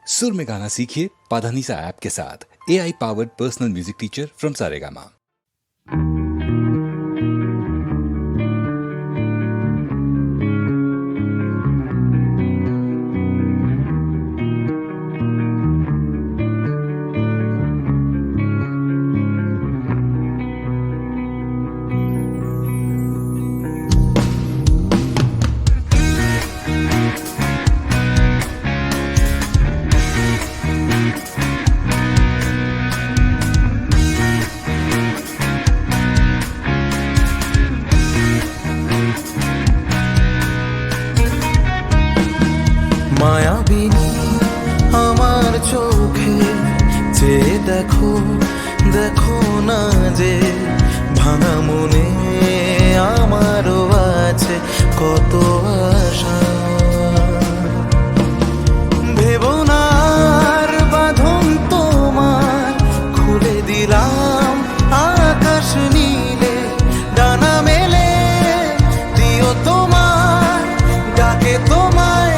सुर में गाना सीखिए पाधानीसा ऐप के साथ। AI powered personal music teacher from Saregama. মায়াবিনী আমার চোখে যে দেখো দেখো না যে ভাঙা মনে আমারও আছে কত আশা। ভেবো না আর বাঁধন তোমার, খুলে দিলাম আকাশ নীলে, ডানা মেলে দিও তোমার ডাকে তোমায়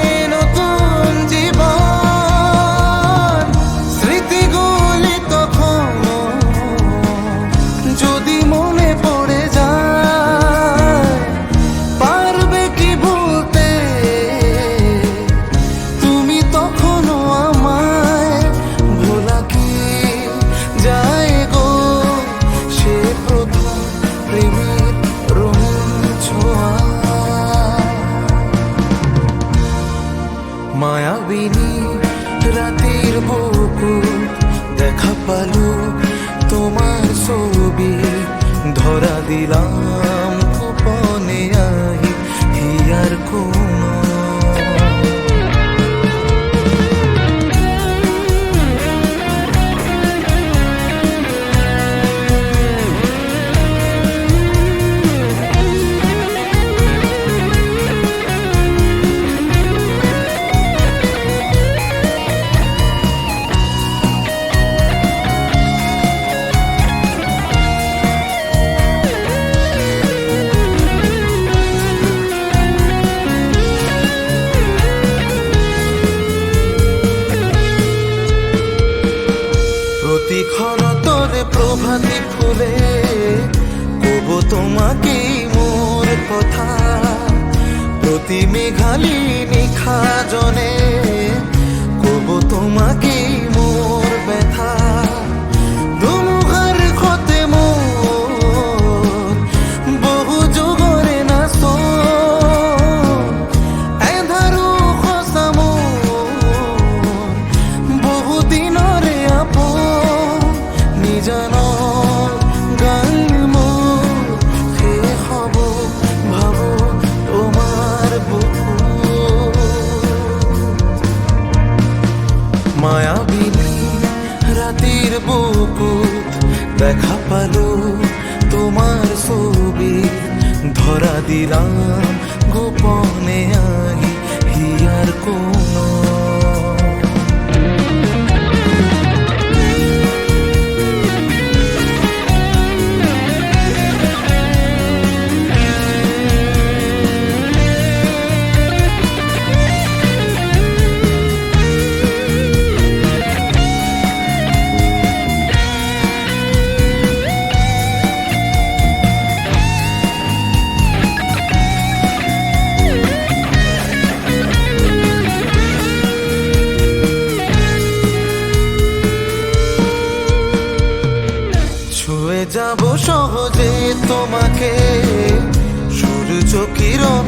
মায়াবিনী রাতের বুকু দেখা পালো তোমার ছবি, ধরা দিলাম গোপনে আহি হিয়ার কোন। প্রতিক্ষণ তোরে প্রভাতী ফুলে কব তোমাকে মোর কথা, প্রতি মেঘালি নিখা জনে কব তোমাকে মোর ব্যথা। দুমুখার ক্ষতে মোর বহু যুগরে নাচ এধারু খসা মোর বহু দিনরে আপন জানার গান মোর হে হব ভাবো তোমার বুকু। মায়াবিনী রাতের বুকুত দেখা পালো তোমার ছবি, ধরা দিলাম গোপনে আহি হিয়ার কোন। ছুঁয়ে যাব সহজে তোমাকে, সূর্য কিরণ